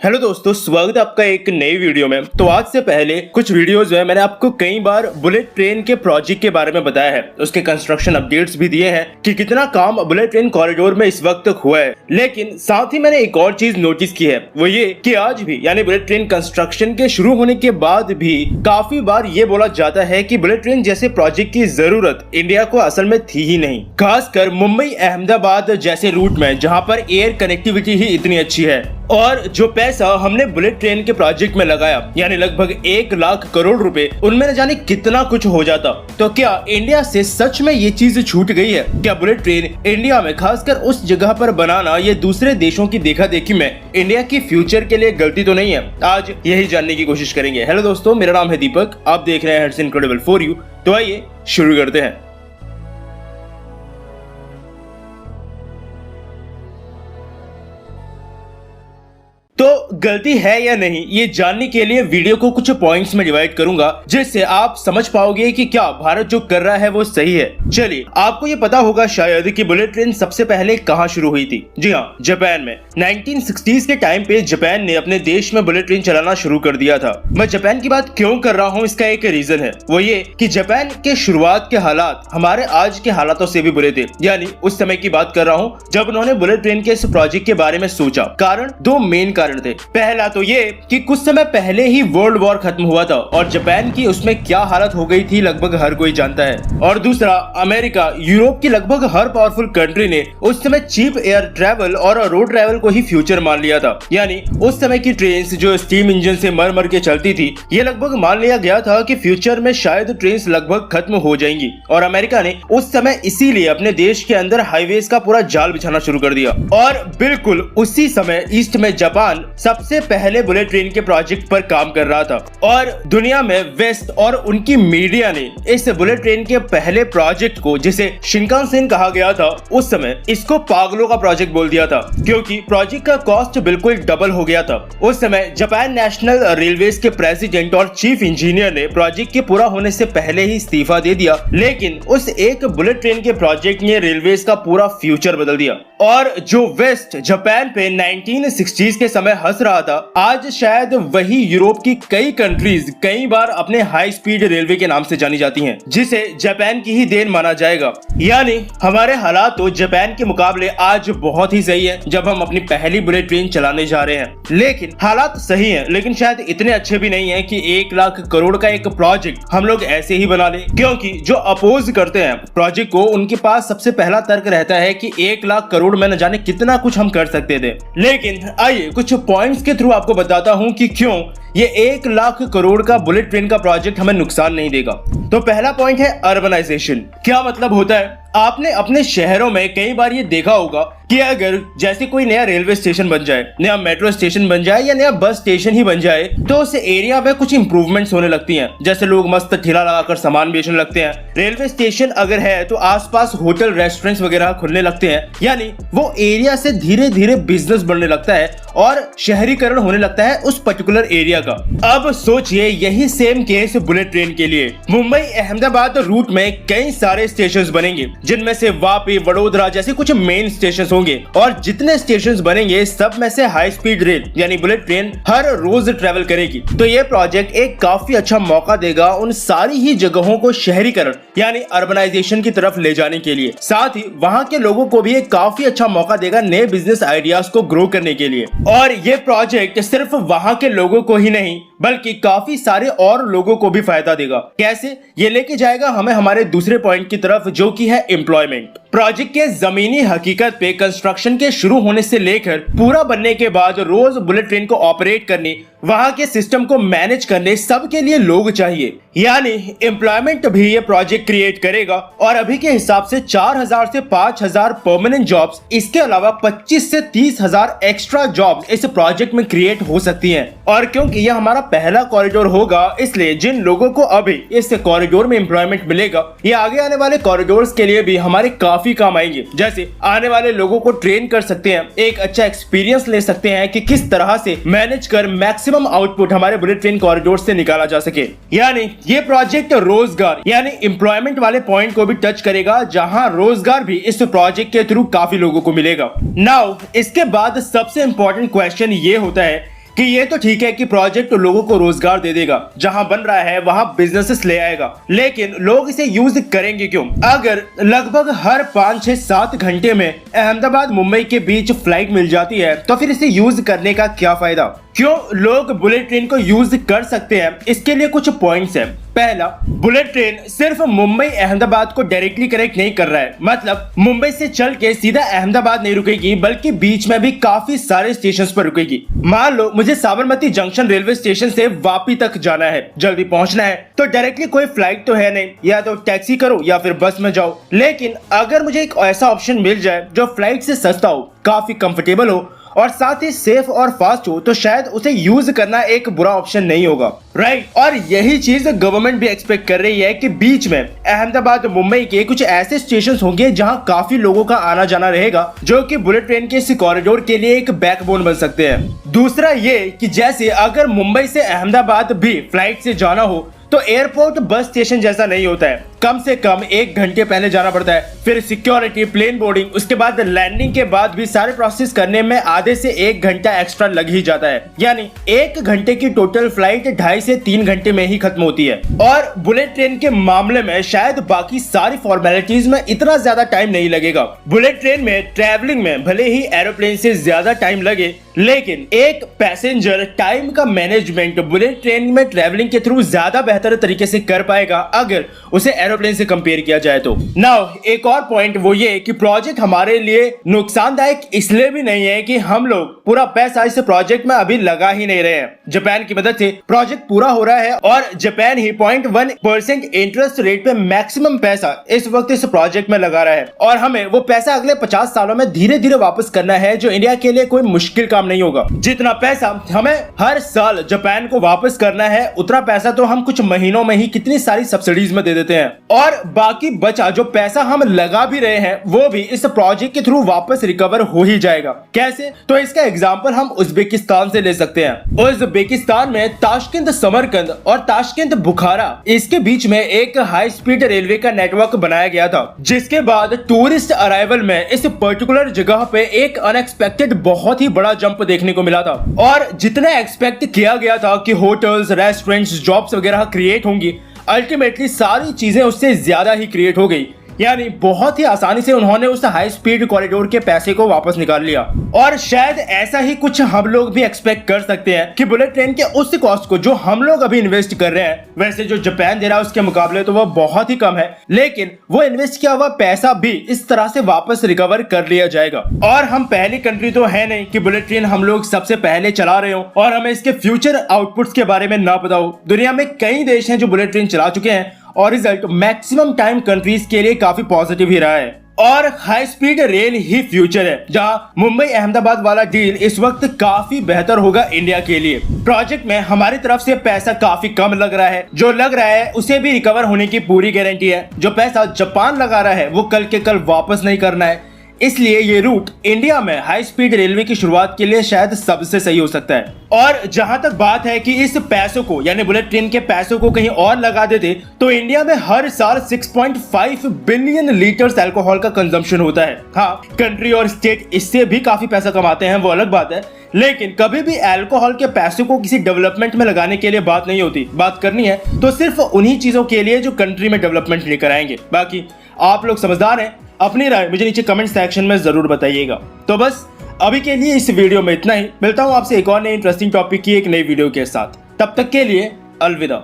Hello दोस्तों, स्वागत है आपका एक नई वीडियो में। तो आज से पहले कुछ वीडियोस में मैंने आपको कई बार बुलेट ट्रेन के प्रोजेक्ट के बारे में बताया है, उसके कंस्ट्रक्शन अपडेट्स भी दिए हैं कि कितना काम बुलेट ट्रेन कॉरिडोर में इस वक्त हुआ है। लेकिन साथ ही मैंने एक और चीज नोटिस की है, वो ये कि आज भी यानी बुलेट ट्रेन कंस्ट्रक्शन के शुरू होने के बाद भी काफी बार ये बोला जाता है कि बुलेट ट्रेन जैसे प्रोजेक्ट की जरूरत इंडिया को असल में थी ही नहीं, खासकर मुंबई अहमदाबाद जैसे रूट में जहाँ पर एयर कनेक्टिविटी ही इतनी अच्छी है। और जो पैसा हमने बुलेट ट्रेन के प्रोजेक्ट में लगाया यानी लगभग 1 लाख करोड़ रुपए, उनमें न जाने कितना कुछ हो जाता। तो क्या इंडिया से सच में ये चीज छूट गई है? क्या बुलेट ट्रेन इंडिया में खासकर उस जगह पर बनाना ये दूसरे देशों की देखा देखी में इंडिया की फ्यूचर के लिए गलती तो नहीं है? आज यही जानने की कोशिश करेंगे। हेलो दोस्तों, मेरा नाम है दीपक, आप देख रहे हैं इट्स इनक्रेडिबल फॉर यू। तो आइए शुरू करते हैं। तो गलती है या नहीं, ये जानने के लिए वीडियो को कुछ पॉइंट्स में डिवाइड करूंगा, जिससे आप समझ पाओगे कि क्या भारत जो कर रहा है वो सही है। चलिए, आपको ये पता होगा शायद कि बुलेट ट्रेन सबसे पहले कहाँ शुरू हुई थी। जी हाँ, जापान में 1960s के टाइम पे जापान ने अपने देश में बुलेट ट्रेन चलाना शुरू कर दिया था। मैं जापान की बात क्यों कर रहा हूँ, इसका एक रीजन है, वो ये कि जापान के शुरुआत के हालात हमारे आज के हालातों से भी बुरे थे। यानी उस समय की बात कर रहा हूँ जब उन्होंने बुलेट ट्रेन के इस प्रोजेक्ट के बारे में सोचा। कारण दो मेन थे। पहला तो ये कि कुछ समय पहले ही वर्ल्ड वॉर खत्म हुआ था और जापान की उसमें क्या हालत हो गई थी लगभग हर कोई जानता है। और दूसरा, अमेरिका यूरोप की लगभग हर पावरफुल कंट्री ने उस समय चीप एयर ट्रैवल और रोड ट्रैवल को ही फ्यूचर मान लिया था। यानी उस समय की ट्रेन्स जो स्टीम इंजन से मर मर के चलती थी, ये लगभग मान लिया गया था कि फ्यूचर में शायद ट्रेन्स लगभग खत्म हो जाएंगी। और अमेरिका ने उस समय इसीलिए अपने देश के अंदर हाईवेज का पूरा जाल बिछाना शुरू कर दिया। और बिल्कुल उसी समय ईस्ट में जापान सबसे पहले बुलेट ट्रेन के प्रोजेक्ट पर काम कर रहा था। और दुनिया में वेस्ट और उनकी मीडिया ने इस बुलेट ट्रेन के पहले प्रोजेक्ट को, जिसे शिंकानसेन कहा गया था, उस समय इसको पागलों का प्रोजेक्ट बोल दिया था, क्योंकि प्रोजेक्ट का कॉस्ट बिल्कुल डबल हो गया था। उस समय जापान नेशनल रेलवेज के प्रेसिडेंट और चीफ इंजीनियर ने प्रोजेक्ट के पूरा होने से पहले ही इस्तीफा दे दिया। लेकिन उस एक बुलेट ट्रेन के प्रोजेक्ट ने रेलवेज का पूरा फ्यूचर बदल दिया। और जो वेस्ट जापान पे 1960s के समय हंस रहा था, आज शायद वही यूरोप की कई कंट्रीज कई बार अपने हाई स्पीड रेलवे के नाम से जानी जाती हैं, जिसे जापान की ही देन माना जाएगा। यानी हमारे हालात तो जापान के मुकाबले आज बहुत ही सही है जब हम अपनी पहली बुलेट ट्रेन चलाने जा रहे हैं। लेकिन हालात सही हैं, लेकिन शायद इतने अच्छे भी नहीं है कि 1 लाख करोड़ का एक प्रोजेक्ट हम लोग ऐसे ही बना ले। क्योंकि जो अपोज करते हैं प्रोजेक्ट को, उनके पास सबसे पहला तर्क रहता है कि 1 लाख करोड़ में न जाने कितना कुछ हम कर सकते थे। लेकिन आइए कुछ पॉइंट्स के थ्रू आपको बताता हूं कि क्यों ये 1 लाख करोड़ का बुलेट ट्रेन का प्रोजेक्ट हमें नुकसान नहीं देगा। तो पहला पॉइंट है अर्बनाइजेशन। क्या मतलब होता है? आपने अपने शहरों में कई बार ये देखा होगा कि अगर जैसे कोई नया रेलवे स्टेशन बन जाए, नया मेट्रो स्टेशन बन जाए या नया बस स्टेशन ही बन जाए, तो उस एरिया में कुछ इंप्रूवमेंट्स होने लगती हैं। जैसे लोग मस्त ठेला लगाकर सामान बेचने लगते हैं। रेलवे स्टेशन अगर है तो आसपास होटल रेस्टोरेंट्स वगैरह खुलने लगते हैं। यानी वो एरिया से धीरे धीरे बिजनेस बढ़ने लगता है और शहरीकरण होने लगता है उस पर्टिकुलर एरिया का। अब सोचिए यही सेम केस बुलेट ट्रेन के लिए। मुंबई अहमदाबाद रूट में कई सारे स्टेशन बनेंगे, जिनमें से वापी, वडोदरा जैसे कुछ मेन स्टेशन होंगे। और जितने स्टेशन बनेंगे सब में से हाई स्पीड रेल यानी बुलेट ट्रेन हर रोज ट्रेवल करेगी। तो ये प्रोजेक्ट एक काफी अच्छा मौका देगा उन सारी ही जगहों को शहरीकरण यानी अर्बनाइजेशन की तरफ ले जाने के लिए। साथ ही वहां के लोगों को भी एक काफी अच्छा मौका देगा नए बिजनेस आइडियाज को ग्रो करने के लिए। और ये प्रोजेक्ट सिर्फ वहां के लोगों को ही नहीं बल्कि काफी सारे और लोगों को भी फायदा देगा। कैसे? ये लेके जाएगा हमें हमारे दूसरे पॉइंट की तरफ, जो कि है एम्प्लॉयमेंट। प्रोजेक्ट के जमीनी हकीकत पे कंस्ट्रक्शन के शुरू होने से लेकर पूरा बनने के बाद रोज बुलेट ट्रेन को ऑपरेट करने, वहां के सिस्टम को मैनेज करने, सबके लिए लोग चाहिए। यानी एम्प्लॉयमेंट भी ये प्रोजेक्ट क्रिएट करेगा। और अभी के हिसाब से 4000 से 5000 परमानेंट जॉब्स, इसके अलावा 25 से 30,000 एक्स्ट्रा जॉब्स इस प्रोजेक्ट में क्रिएट हो सकती हैं। और क्योंकि यह हमारा पहला कॉरिडोर होगा, इसलिए जिन लोगों को अभी इस कॉरिडोर में एम्प्लॉयमेंट मिलेगा, ये आगे आने वाले कॉरिडोर्स के लिए भी हमारे काफी काम आएंगे। जैसे आने वाले लोगों को ट्रेन कर सकते हैं, एक अच्छा एक्सपीरियंस ले सकते हैं कि किस तरह से मैनेज कर मैक्सिमम आउटपुट हमारे बुलेट ट्रेन कॉरिडोर से निकाला जा सके। यानी ये प्रोजेक्ट रोजगार यानी एम्प्लॉयमेंट वाले पॉइंट को भी टच करेगा, जहां रोजगार भी इस प्रोजेक्ट के थ्रू काफी लोगों को मिलेगा। नाउ इसके बाद सबसे इंपॉर्टेंट क्वेश्चन ये होता है कि ये तो ठीक है कि प्रोजेक्ट लोगों को रोजगार दे देगा, जहां बन रहा है वहां बिजनेसेस ले आएगा, लेकिन लोग इसे यूज करेंगे क्यों? अगर लगभग हर 5, 6, 7 घंटे में अहमदाबाद मुंबई के बीच फ्लाइट मिल जाती है तो फिर इसे यूज करने का क्या फायदा? क्यों लोग बुलेट ट्रेन को यूज कर सकते हैं, इसके लिए कुछ पॉइंट्स हैं। पहला, बुलेट ट्रेन सिर्फ मुंबई अहमदाबाद को डायरेक्टली कनेक्ट नहीं कर रहा है, मतलब मुंबई से चल के सीधा अहमदाबाद नहीं रुकेगी, बल्कि बीच में भी काफी सारे स्टेशंस पर रुकेगी। मान लो मुझे साबरमती जंक्शन रेलवे स्टेशन से वापी तक जाना है, जल्दी पहुंचना है, तो डायरेक्टली कोई फ्लाइट तो है नहीं, या तो टैक्सी करो या फिर बस में जाओ। लेकिन अगर मुझे एक ऐसा ऑप्शन मिल जाए जो फ्लाइट से सस्ता हो, काफी कंफर्टेबल हो और साथ ही सेफ और फास्ट हो, तो शायद उसे यूज करना एक बुरा ऑप्शन नहीं होगा, राइट? और यही चीज गवर्नमेंट भी एक्सपेक्ट कर रही है कि बीच में अहमदाबाद मुंबई के कुछ ऐसे स्टेशन होंगे जहां काफी लोगों का आना जाना रहेगा, जो कि बुलेट ट्रेन के इस कॉरिडोर के लिए एक बैकबोन बन सकते हैं। दूसरा ये कि जैसे अगर मुंबई से अहमदाबाद भी फ्लाइट से जाना हो तो एयरपोर्ट बस स्टेशन जैसा नहीं होता है, कम से कम 1 घंटे पहले जाना पड़ता है, फिर सिक्योरिटी, प्लेन बोर्डिंग, उसके बाद लैंडिंग के बाद भी सारे प्रोसेस करने में आधे से 1 घंटा एक्स्ट्रा लग ही जाता है। यानी 1 घंटे की टोटल फ्लाइट 2.5 से 3 घंटे में ही खत्म होती है। और बुलेट ट्रेन के मामले में शायद बाकी सारी फॉर्मेलिटीज में इतना ज्यादा टाइम नहीं लगेगा। बुलेट ट्रेन में ट्रेवलिंग में भले ही एरोप्लेन से ज्यादा टाइम लगे, लेकिन एक पैसेंजर टाइम का मैनेजमेंट बुलेट ट्रेन में ट्रेवलिंग के थ्रू ज्यादा बेहतर तरीके से कर पाएगा अगर उसे एरोप्लेन से कंपेयर किया जाए तो। नाउ एक और पॉइंट वो ये कि प्रोजेक्ट हमारे लिए नुकसानदायक इसलिए भी नहीं है कि हम लोग पूरा पैसा इस प्रोजेक्ट में अभी लगा ही नहीं रहे हैं। जापान की मदद से प्रोजेक्ट पूरा हो रहा है और जापान ही 0.1% इंटरेस्ट रेट पे मैक्सिमम पैसा इस वक्त इस प्रोजेक्ट में लगा रहा है, और हमें वो पैसा अगले 50 सालों में धीरे धीरे वापस करना है, जो इंडिया के लिए कोई मुश्किल काम नहीं होगा। जितना पैसा हमें हर साल जापान को वापस करना है, उतना पैसा तो हम कुछ महीनों में ही कितनी सारी सब्सिडीज में दे देते हैं, और बाकी बचा जो पैसा हम लगा भी रहे हैं वो भी इस प्रोजेक्ट के थ्रू वापस रिकवर हो ही जाएगा। कैसे? तो इसका एग्जांपल हम उज्बेकिस्तान से ले सकते हैं। उज्बेकिस्तान में ताशकंद समरकंद और ताशकंद बुखारा, इसके बीच में एक हाई स्पीड रेलवे का नेटवर्क बनाया गया था, जिसके बाद टूरिस्ट अराइवल में इस पर्टिकुलर जगह पे एक अनएक्सपेक्टेड बहुत ही बड़ा जंप देखने को मिला था। और जितना एक्सपेक्ट किया गया था कि होटल्स, रेस्टोरेंट्स, जॉब्स वगैरह क्रिएट होंगी, अल्टीमेटली सारी चीजें उससे ज्यादा ही क्रिएट हो गई। यानी बहुत ही आसानी से उन्होंने उस हाई स्पीड कॉरिडोर के पैसे को वापस निकाल लिया। और शायद ऐसा ही कुछ हम लोग भी एक्सपेक्ट कर सकते हैं कि बुलेट ट्रेन के उस कॉस्ट को जो हम लोग अभी इन्वेस्ट कर रहे हैं, वैसे जो जापान दे रहा है उसके मुकाबले तो वह बहुत ही कम है, लेकिन वो इन्वेस्ट किया हुआ पैसा भी इस तरह से वापस रिकवर कर लिया जाएगा। और हम पहली कंट्री तो है नहीं कि बुलेट ट्रेन हम लोग सबसे पहले चला रहे हो और हमें इसके फ्यूचर आउटपुट्स के बारे में ना पता हो। दुनिया में कई देश हैं जो बुलेट ट्रेन चला चुके हैं और रिजल्ट मैक्सिमम टाइम कंट्रीज के लिए काफी पॉजिटिव ही रहा है। और हाई स्पीड रेल ही फ्यूचर है, जहां मुंबई अहमदाबाद वाला डील इस वक्त काफी बेहतर होगा इंडिया के लिए। प्रोजेक्ट में हमारी तरफ से पैसा काफी कम लग रहा है, जो लग रहा है उसे भी रिकवर होने की पूरी गारंटी है। जो पैसा जापान लगा रहा है वो कल के कल वापस नहीं करना है, इसलिए ये रूट इंडिया में हाई स्पीड रेलवे की शुरुआत के लिए शायद सबसे सही हो सकता है। और जहां तक बात है कि इस पैसों को यानी बुलेट ट्रेन के पैसों को कहीं और लगा देते तो इंडिया में हर साल 6.5 बिलियन लीटर्स अल्कोहल का कंजम्पशन होता है। हाँ, कंट्री और स्टेट इससे भी काफी पैसा कमाते हैं, वो अलग बात है, लेकिन कभी भी अल्कोहल के पैसों को किसी डेवलपमेंट में लगाने के लिए बात नहीं होती। बात करनी है तो सिर्फ उन्हीं चीजों के लिए जो कंट्री में डेवलपमेंट लेकर आएंगे। बाकी आप लोग समझदार हैं, अपनी राय मुझे नीचे कमेंट सेक्शन में जरूर बताइएगा। तो बस अभी के लिए इस वीडियो में इतना ही। मिलता हूं आपसे एक और नई इंटरेस्टिंग टॉपिक की एक नई वीडियो के साथ। तब तक के लिए अलविदा।